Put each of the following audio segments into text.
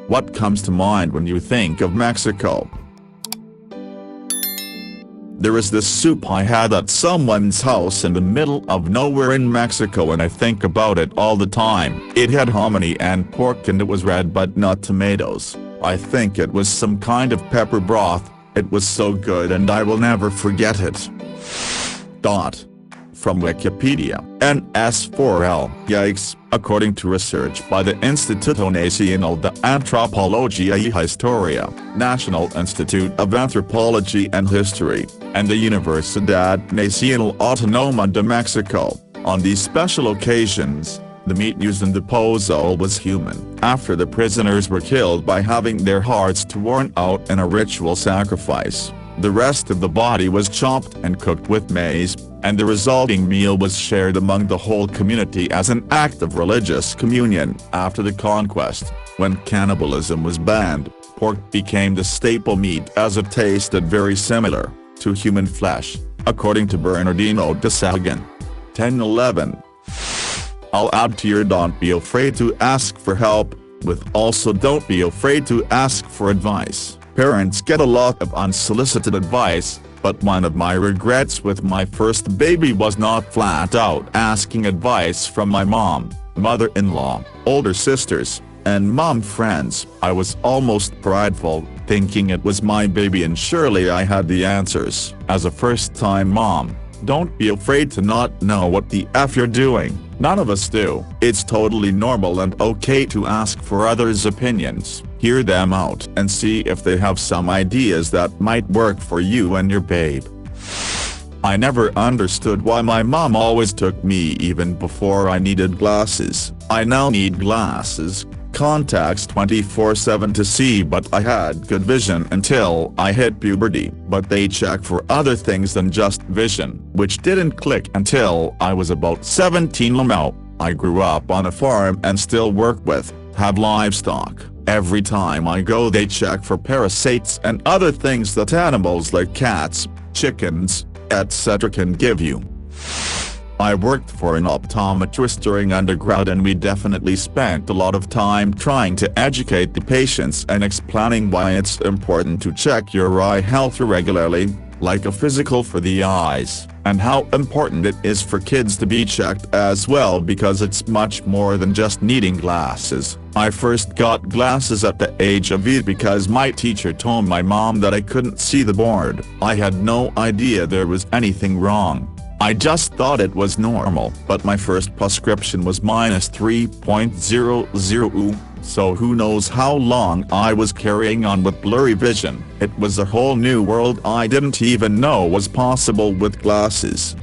What comes to mind when you think of Mexico? There is this soup I had at someone's house in the middle of nowhere in Mexico and I think about it all the time. It had hominy and pork and it was red but not tomatoes. I think it was some kind of pepper broth. It was so good and I will never forget it. From Wikipedia, NS4L, yikes, according to research by the Instituto Nacional de Antropología y Historia, National Institute of Anthropology and History, and the Universidad Nacional Autónoma de Mexico, on these special occasions, the meat used in the pozole was human, after the prisoners were killed by having their hearts torn out in a ritual sacrifice. The rest of the body was chopped and cooked with maize, and the resulting meal was shared among the whole community as an act of religious communion. After the conquest, when cannibalism was banned, pork became the staple meat as it tasted very similar to human flesh, according to Bernardino de Saga. 1011. I'll add to your don't be afraid to ask for help, with also don't be afraid to ask for advice. Parents get a lot of unsolicited advice, but one of my regrets with my first baby was not flat out asking advice from my mom, mother-in-law, older sisters, and mom friends. I was almost prideful, thinking it was my baby and surely I had the answers. As a first-time mom, don't be afraid to not know what the F you're doing. None of us do. It's totally normal and okay to ask for others' opinions, hear them out and see if they have some ideas that might work for you and your babe. I never understood why my mom always took me even before I needed glasses. I now need glasses, contacts 24/7 to see, but I had good vision until I hit puberty. But they check for other things than just vision, which didn't click until I was about 17. I grew up on a farm and still work with, have livestock. Every time I go they check for parasites and other things that animals like cats, chickens, etc. can give you. I worked for an optometrist during undergrad and we definitely spent a lot of time trying to educate the patients and explaining why it's important to check your eye health regularly, like a physical for the eyes, and how important it is for kids to be checked as well because it's much more than just needing glasses. I first got glasses at the age of 8 because my teacher told my mom that I couldn't see the board. I had no idea there was anything wrong. I just thought it was normal, but my first prescription was -3.00, so who knows how long I was carrying on with blurry vision. It was a whole new world I didn't even know was possible with glasses.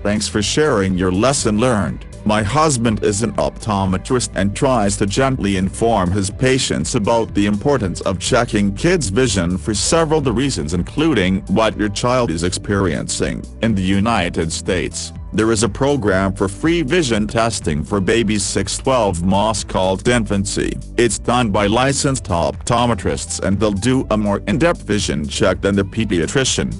Thanks for sharing your lesson learned. My husband is an optometrist and tries to gently inform his patients about the importance of checking kids' vision for several reasons, including what your child is experiencing. In the United States, there is a program for free vision testing for babies 6-12 months called Infancy. It's done by licensed optometrists and they'll do a more in-depth vision check than the pediatrician.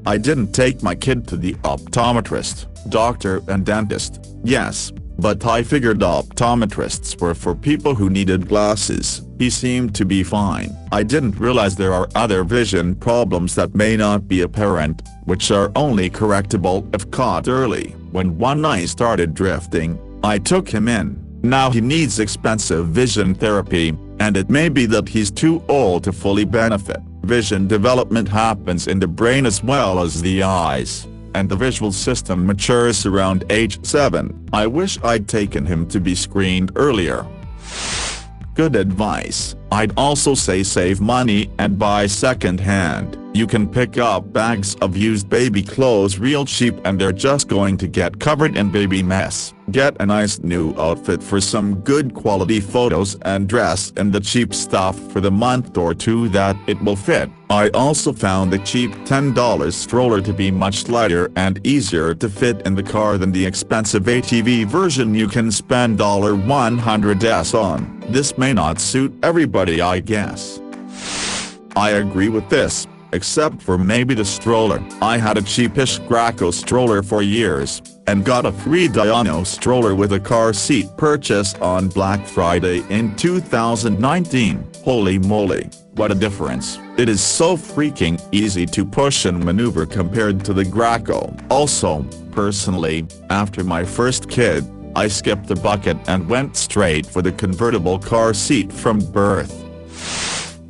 I didn't take my kid to the optometrist, doctor and dentist, yes, but I figured optometrists were for people who needed glasses. He seemed to be fine. I didn't realize there are other vision problems that may not be apparent, which are only correctable if caught early. When one eye started drifting, I took him in. Now he needs expensive vision therapy, and it may be that he's too old to fully benefit. Vision development happens in the brain as well as the eyes, and the visual system matures around age 7. I wish I'd taken him to be screened earlier. Good advice. I'd also say save money and buy second-hand. You can pick up bags of used baby clothes real cheap and they're just going to get covered in baby mess. Get a nice new outfit for some good quality photos and dress in the cheap stuff for the month or two that it will fit. I also found the cheap $10 stroller to be much lighter and easier to fit in the car than the expensive ATV version you can spend $100s on. This may not suit everybody, I guess. I agree with this. except for maybe the stroller. I had a cheapish Graco stroller for years, and got a free Diano stroller with a car seat purchase on Black Friday in 2019. Holy moly, what a difference. It is so freaking easy to push and maneuver compared to the Graco. Also, personally, after my first kid, I skipped the bucket and went straight for the convertible car seat from birth.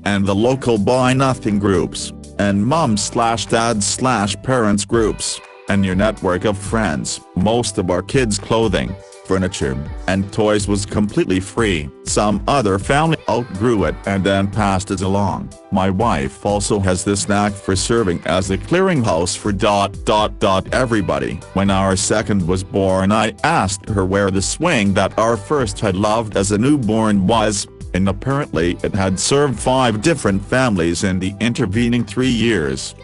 And the local buy nothing groups, and mom/dad/parents groups, and your network of friends. Most of our kids' clothing, furniture, and toys was completely free. Some other family outgrew it and then passed it along. My wife also has this knack for serving as a clearinghouse for ... everybody. When our second was born, I asked her where the swing that our first had loved as a newborn was, and apparently it had served 5 different families in the intervening 3 years.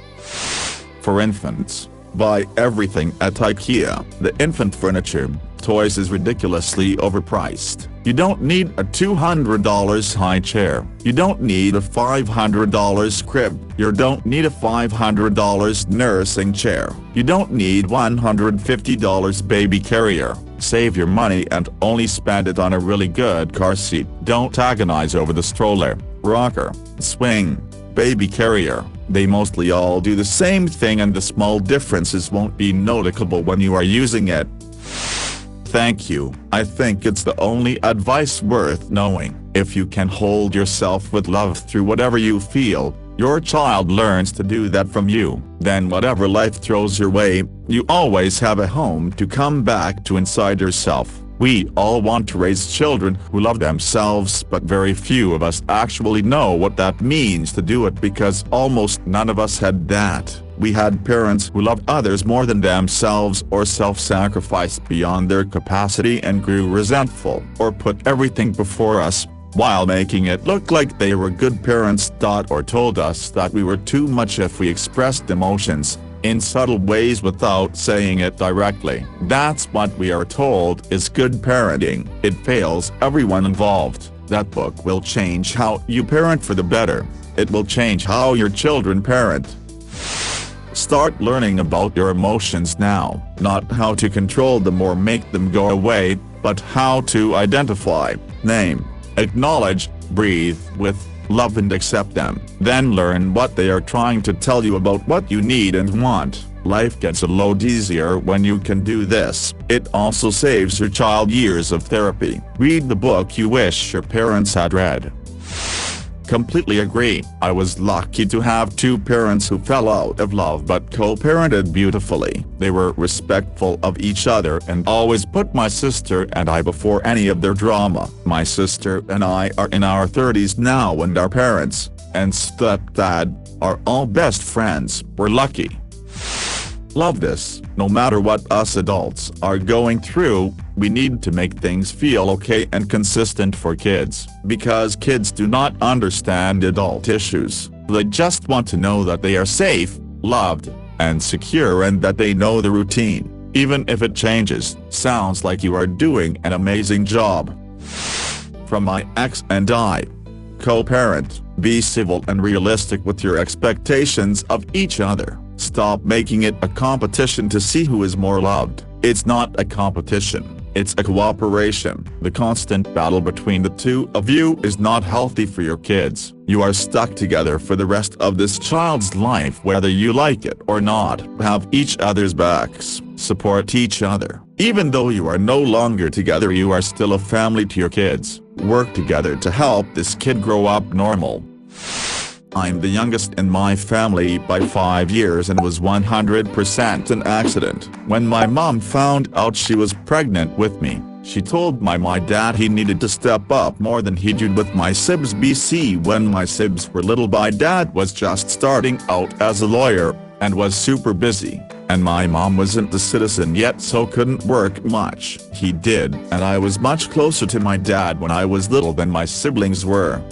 For infants, buy everything at IKEA. The infant furniture, toys is ridiculously overpriced. You don't need a $200 high chair. You don't need a $500 crib. You don't need a $500 nursing chair. You don't need $150 baby carrier. Save your money and only spend it on a really good car seat. Don't agonize over the stroller, rocker, swing, baby carrier. They mostly all do the same thing, and the small differences won't be noticeable when you are using it. Thank you. I think it's the only advice worth knowing. If you can hold yourself with love through whatever you feel, your child learns to do that from you. Then whatever life throws your way, you always have a home to come back to inside yourself. We all want to raise children who love themselves, but very few of us actually know what that means to do it, because almost none of us had that. We had parents who loved others more than themselves, or self-sacrificed beyond their capacity and grew resentful, or put everything before us, while making it look like they were good parents. Or told us that we were too much if we expressed emotions in subtle ways without saying it directly. That's what we are told is good parenting. It fails everyone involved. That book will change how you parent for the better. It will change how your children parent. Start learning about your emotions now, not how to control them or make them go away, but how to identify, name, acknowledge, breathe with love and accept them. Then learn what they are trying to tell you about what you need and want. Life gets a lot easier when you can do this. It also saves your child years of therapy. Read the book you wish your parents had read. Completely agree. I was lucky to have 2 parents who fell out of love but co-parented beautifully. They were respectful of each other and always put my sister and I before any of their drama. My sister and I are in our 30s now, and our parents and stepdad are all best friends. We're lucky. Love this. No matter what us adults are going through, we need to make things feel okay and consistent for kids, because kids do not understand adult issues. They just want to know that they are safe, loved, and secure, and that they know the routine, even if it changes. Sounds like you are doing an amazing job. From my ex and I. Co-parent. Be civil and realistic with your expectations of each other. Stop making it a competition to see who is more loved. It's not a competition, it's a cooperation. The constant battle between the two of you is not healthy for your kids. You are stuck together for the rest of this child's life, whether you like it or not. Have each other's backs. Support each other. Even though you are no longer together, you are still a family to your kids. Work together to help this kid grow up normal. I'm the youngest in my family by 5 years and was 100% an accident. When my mom found out she was pregnant with me, she told my dad he needed to step up more than he did with my sibs. When my sibs were little, my dad was just starting out as a lawyer, and was super busy, and my mom wasn't a citizen yet, so couldn't work much. He did, and I was much closer to my dad when I was little than my siblings were.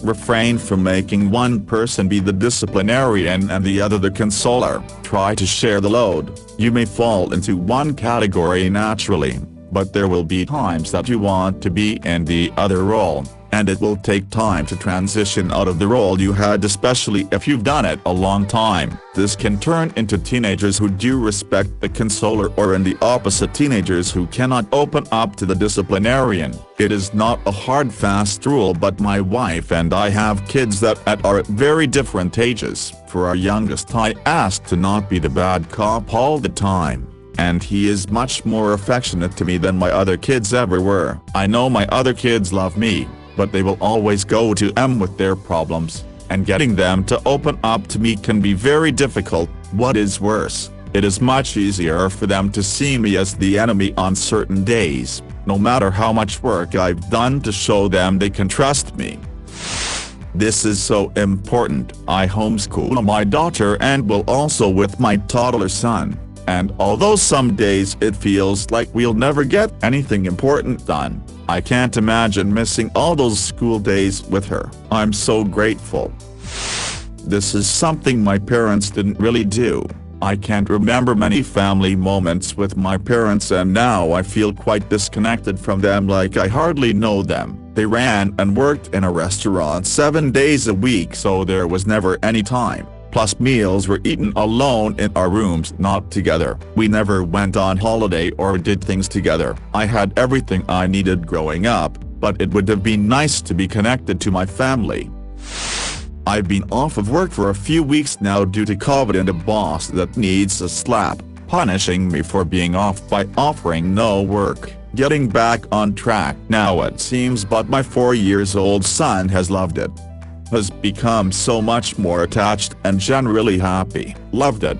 Refrain from making one person be the disciplinarian and the other the consoler. Try to share the load. You may fall into one category naturally, but there will be times that you want to be in the other role. and it will take time to transition out of the role you had, especially if you've done it a long time. This can turn into teenagers who do respect the consoler, or in the opposite, teenagers who cannot open up to the disciplinarian. It is not a hard fast rule, but my wife and I have kids that are at very different ages. For our youngest, I ask to not be the bad cop all the time, and he is much more affectionate to me than my other kids ever were. I know my other kids love me, but they will always go to M with their problems, and getting them to open up to me can be very difficult. What is worse, it is much easier for them to see me as the enemy on certain days, no matter how much work I've done to show them they can trust me. This is so important. I homeschool my daughter and will also with my toddler son, and although some days it feels like we'll never get anything important done, I can't imagine missing all those school days with her. I'm so grateful. This is something my parents didn't really do. I can't remember many family moments with my parents, and now I feel quite disconnected from them, like I hardly know them. They ran and worked in a restaurant 7 days a week, so there was never any time. Plus meals were eaten alone in our rooms, not together. We never went on holiday or did things together. I had everything I needed growing up, but it would have been nice to be connected to my family. I've been off of work for a few weeks now due to COVID and a boss that needs a slap, punishing me for being off by offering no work. Getting back on track now it seems, but my 4-year-old son has loved it. Has become so much more attached and generally happy. Loved it.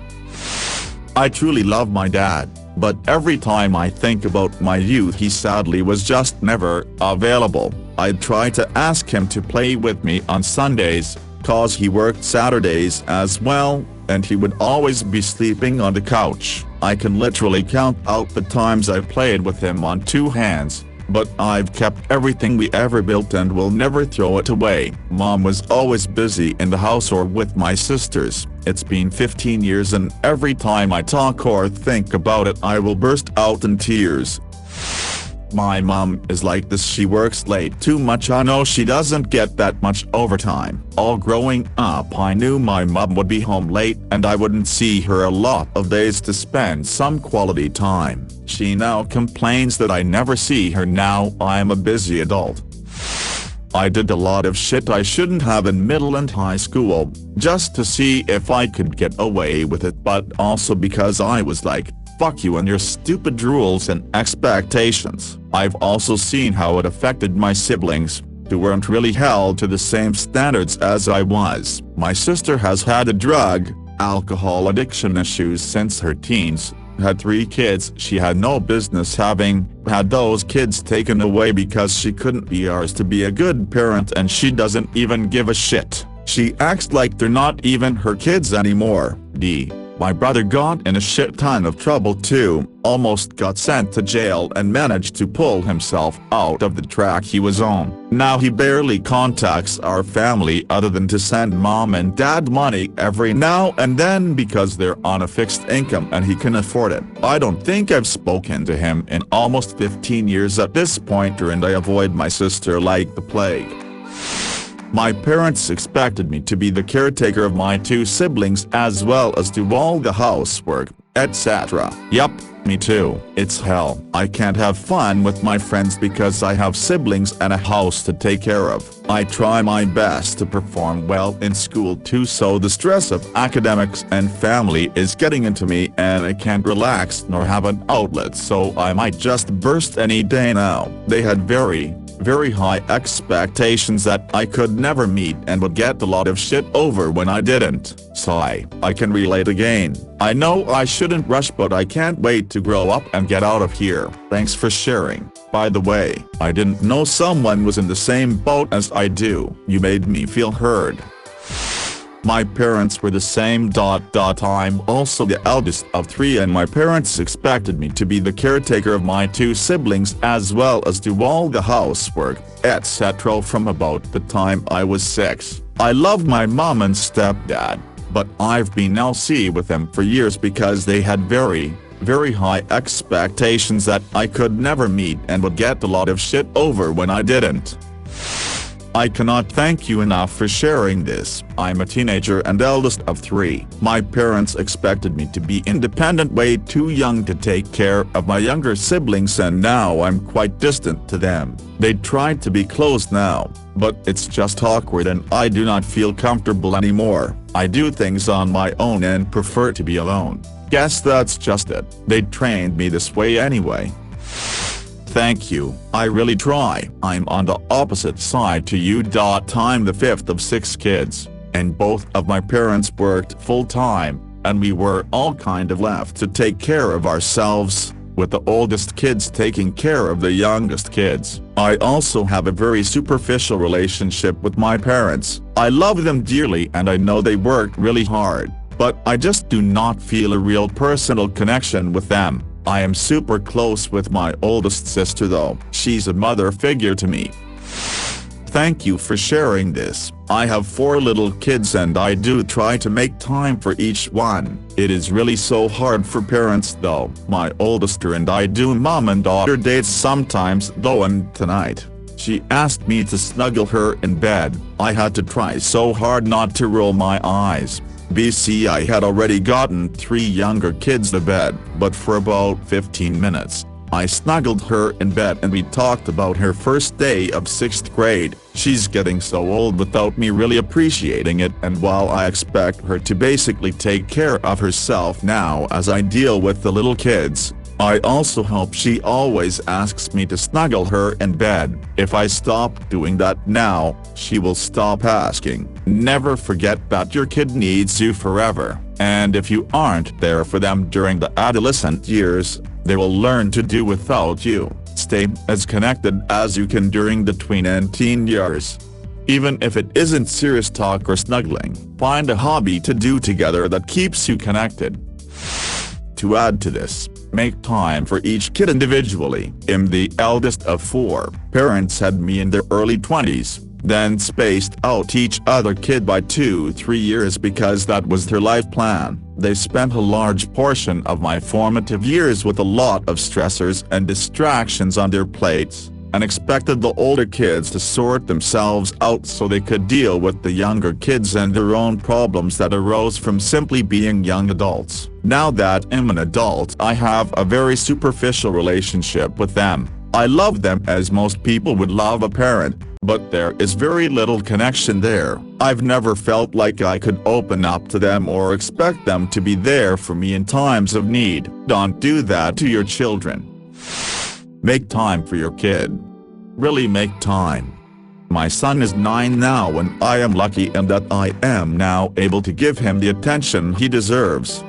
I truly love my dad, but every time I think about my youth, he sadly was just never available. I'd try to ask him to play with me on Sundays, cause he worked Saturdays as well, and he would always be sleeping on the couch. I can literally count out the times I've played with him on 2 hands. But I've kept everything we ever built and will never throw it away. Mom was always busy in the house or with my sisters. It's been 15 years, and every time I talk or think about it I will burst out in tears. My mom is like this. She works late too much. I know she doesn't get that much overtime. All growing up I knew my mom would be home late and I wouldn't see her a lot of days to spend some quality time. She now complains that I never see her now I'm a busy adult. I did a lot of shit I shouldn't have in middle and high school, just to see if I could get away with it, but also because I was like, fuck you and your stupid rules and expectations. I've also seen how it affected my siblings, who weren't really held to the same standards as I was. My sister has had a drug, alcohol addiction issues since her teens, had 3 kids she had no business having, had those kids taken away because she couldn't be ours to be a good parent, and she doesn't even give a shit. She acts like they're not even her kids anymore. My brother got in a shit ton of trouble too, almost got sent to jail and managed to pull himself out of the track he was on. Now he barely contacts our family other than to send mom and dad money every now and then because they're on a fixed income and he can afford it. I don't think I've spoken to him in almost 15 years at this point, and I avoid my sister like the plague. My parents expected me to be the caretaker of my 2 siblings as well as do all the housework, etc. Yup, me too. It's hell. I can't have fun with my friends because I have siblings and a house to take care of. I try my best to perform well in school too, so the stress of academics and family is getting into me and I can't relax nor have an outlet, so I might just burst any day now. They had very high expectations that I could never meet and would get a lot of shit over when I didn't. So I can relate again. I know I shouldn't rush, but I can't wait to grow up and get out of here. Thanks for sharing. By the way, I didn't know someone was in the same boat as I do. You made me feel heard. My parents were the same. I'm also the eldest of 3 and my parents expected me to be the caretaker of my 2 siblings as well as do all the housework, etc. from about the time I was 6. I love my mom and stepdad, but I've been LC with them for years because they had very high expectations that I could never meet and would get a lot of shit over when I didn't. I cannot thank you enough for sharing this. I'm a teenager and eldest of 3. My parents expected me to be independent way too young to take care of my younger siblings, and now I'm quite distant to them. They tried to be close now, but it's just awkward and I do not feel comfortable anymore. I do things on my own and prefer to be alone. Guess that's just it. They trained me this way anyway. Thank you, I really try. I'm on the opposite side to you. I'm the 5th of 6 kids, and both of my parents worked full-time, and we were all kind of left to take care of ourselves, with the oldest kids taking care of the youngest kids. I also have a very superficial relationship with my parents. I love them dearly and I know they worked really hard, but I just do not feel a real personal connection with them. I am super close with my oldest sister though. She's a mother figure to me. Thank you for sharing this. I have 4 little kids and I do try to make time for each one. It is really so hard for parents though. My oldest and I do mom and daughter dates sometimes though, and tonight she asked me to snuggle her in bed. I had to try so hard not to roll my eyes. I had already gotten 3 younger kids to bed, but for about 15 minutes, I snuggled her in bed and we talked about her first day of 6th grade. She's getting so old without me really appreciating it, and while I expect her to basically take care of herself now as I deal with the little kids, I also hope she always asks me to snuggle her in bed. If I stop doing that now, she will stop asking. Never forget that your kid needs you forever, and if you aren't there for them during the adolescent years, they will learn to do without you. Stay as connected as you can during the tween and teen years. Even if it isn't serious talk or snuggling, find a hobby to do together that keeps you connected. To add to this, make time for each kid individually. I'm the eldest of 4. Parents had me in their early 20s, then spaced out each other kid by 2-3 years because that was their life plan. They spent a large portion of my formative years with a lot of stressors and distractions on their plates, and expected the older kids to sort themselves out so they could deal with the younger kids and their own problems that arose from simply being young adults. Now that I'm an adult, I have a very superficial relationship with them. I love them as most people would love a parent, but there is very little connection there. I've never felt like I could open up to them or expect them to be there for me in times of need. Don't do that to your children. Make time for your kid. Really make time. My son is 9 now and I am lucky in that I am now able to give him the attention he deserves.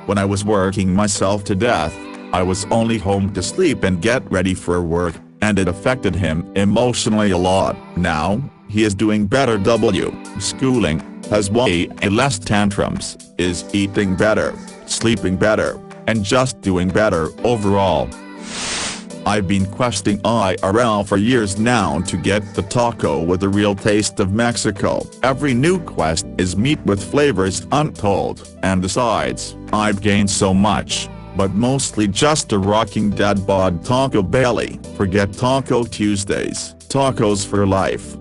When I was working myself to death, I was only home to sleep and get ready for work, and it affected him emotionally a lot. Now, he is doing better. Schooling, has way less tantrums, is eating better, sleeping better, and just doing better overall. I've been questing IRL for years now to get the taco with the real taste of Mexico. Every new quest is meat with flavors untold, and the sides. I've gained so much, but mostly just a rocking dad bod Taco Belly. Forget Taco Tuesdays, tacos for life.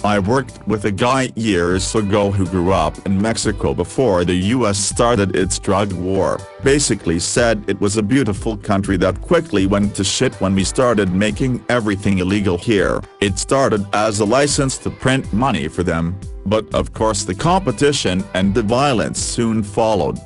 I worked with a guy years ago who grew up in Mexico before the US started its drug war. Basically said it was a beautiful country that quickly went to shit when we started making everything illegal here. It started as a license to print money for them, but of course the competition and the violence soon followed.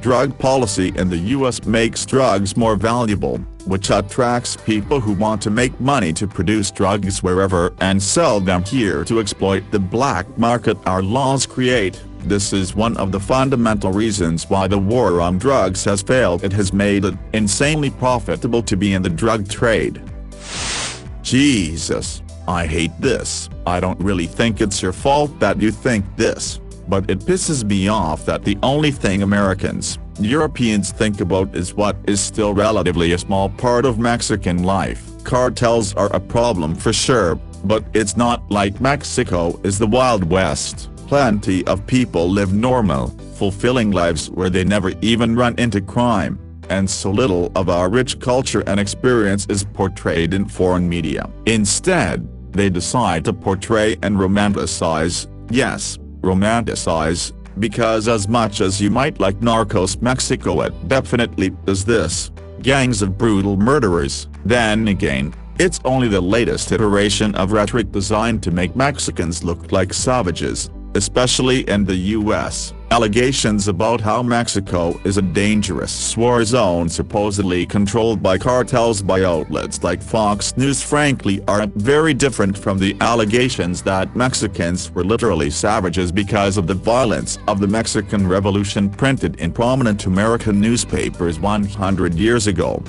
Drug policy in the US makes drugs more valuable, which attracts people who want to make money to produce drugs wherever and sell them here to exploit the black market our laws create. This is one of the fundamental reasons why the war on drugs has failed. It has made it insanely profitable to be in the drug trade. Jesus, I hate this. I don't really think it's your fault that you think this, but it pisses me off that the only thing Americans, Europeans think about is what is still relatively a small part of Mexican life. Cartels are a problem for sure, but it's not like Mexico is the Wild West. Plenty of people live normal, fulfilling lives where they never even run into crime, and so little of our rich culture and experience is portrayed in foreign media. Instead, they decide to portray and romanticize, yes, romanticize, because as much as you might like Narcos Mexico, it definitely does this, gangs of brutal murderers. Then again, it's only the latest iteration of rhetoric designed to make Mexicans look like savages, especially in the U.S. Allegations about how Mexico is a dangerous war zone supposedly controlled by cartels by outlets like Fox News frankly are very different from the allegations that Mexicans were literally savages because of the violence of the Mexican Revolution printed in prominent American newspapers 100 years ago.